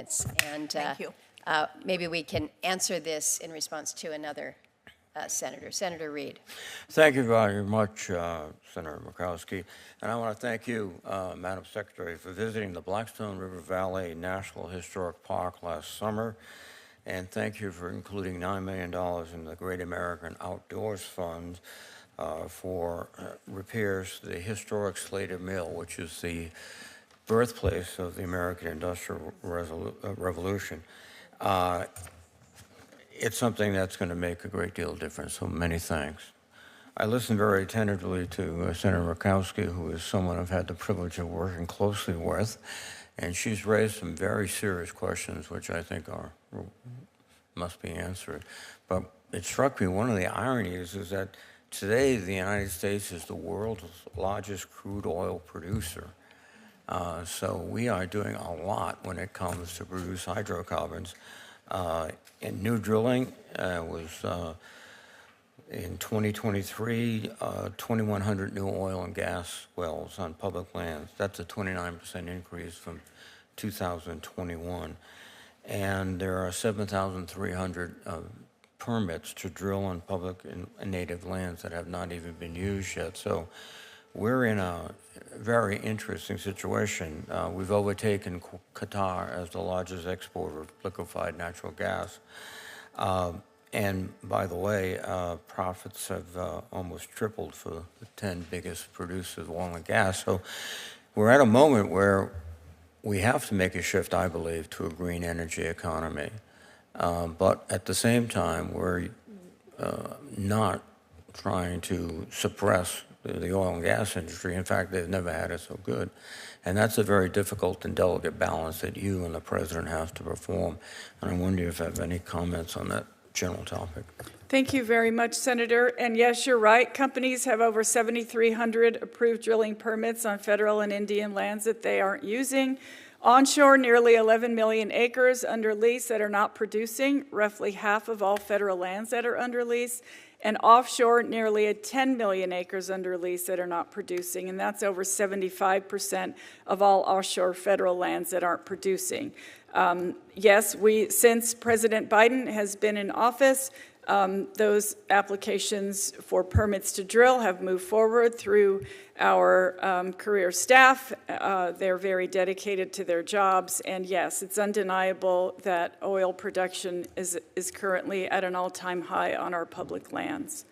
minutes. And Thank you. maybe we can answer this in response to another senator. Senator Reid. Thank you very much, Senator Murkowski. And I want to thank you, Madam Secretary, for visiting the Blackstone River Valley National Historic Park last summer. And thank you for including $9 million in the Great American Outdoors Fund for repairs to the historic Slater Mill, which is the birthplace of the American Industrial Revolution. It's something that's going to make a great deal of difference, so many thanks. I listened very attentively to Senator Murkowski, who is someone I've had the privilege of working closely with, and she's raised some very serious questions, which I think must be answered. But it struck me, one of the ironies is that today the United States is the world's largest crude oil producer. So we are doing a lot when it comes to produce hydrocarbons. And new drilling was in 2023, 2,100 new oil and gas wells on public lands. That's a 29% increase from 2021. And there are 7,300 permits to drill on public and native lands that have not even been used yet. So we're in a very interesting situation. We've overtaken Qatar as the largest exporter of liquefied natural gas. And by the way, profits have almost tripled for the 10 biggest producers of oil and gas. So we're at a moment where we have to make a shift, I believe, to a green energy economy. But at the same time, we're not trying to suppress the oil and gas industry. In fact, they've never had it so good. And that's a very difficult and delicate balance that you and the president have to perform. And I wonder if you have any comments on that general topic. Thank you very much, Senator. And yes, you're right. Companies have over 7,300 approved drilling permits on federal and Indian lands that they aren't using. Onshore, nearly 11 million acres under lease that are not producing, roughly half of all federal lands that are under lease. And offshore, nearly 10 million acres under lease that are not producing, and that's over 75% of all offshore federal lands that aren't producing. Yes, since President Biden has been in office, those applications for permits to drill have moved forward through our career staff. They're very dedicated to their jobs. And yes, it's undeniable that oil production is currently at an all-time high on our public lands.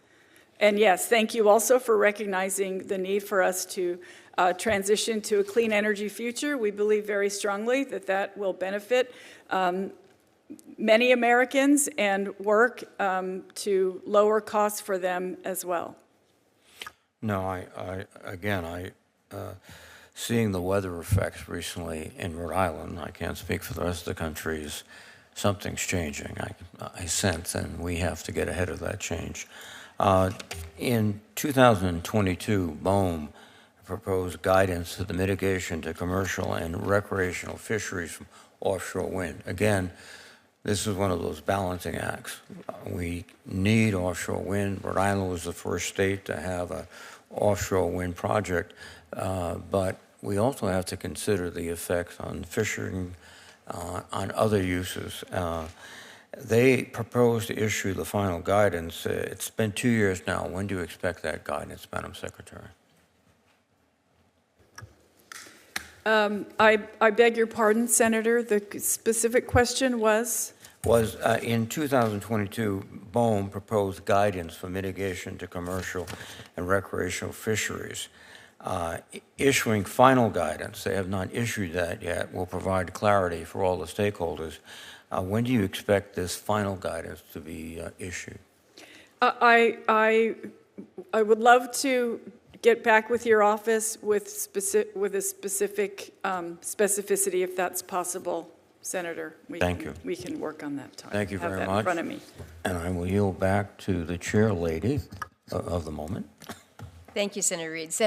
And yes, thank you also for recognizing the need for us to transition to a clean energy future. We believe very strongly that that will benefit many Americans and work to lower costs for them as well. No, seeing the weather effects recently in Rhode Island, I can't speak for the rest of the country, something's changing. I sense, and we have to get ahead of that change. In 2022, BOEM proposed guidance to the mitigation to commercial and recreational fisheries from offshore wind. Again, this is one of those balancing acts. We need offshore wind. Rhode Island was the first state to have an offshore wind project, but we also have to consider the effects on fishing, on other uses. They proposed to issue the final guidance. It's been 2 years now. When do you expect that guidance, Madam Secretary? I beg your pardon, Senator. The specific question was in 2022, BOEM proposed guidance for mitigation to commercial and recreational fisheries. Issuing final guidance, they have not issued that yet, will provide clarity for all the stakeholders. When do you expect this final guidance to be issued? I would love to get back with your office with a specific specificity, if that's possible, Senator. Thank you. We can work on that time. Thank you very much. In front of me. And I will yield back to the chair lady of the moment. Thank you, Senator Reid.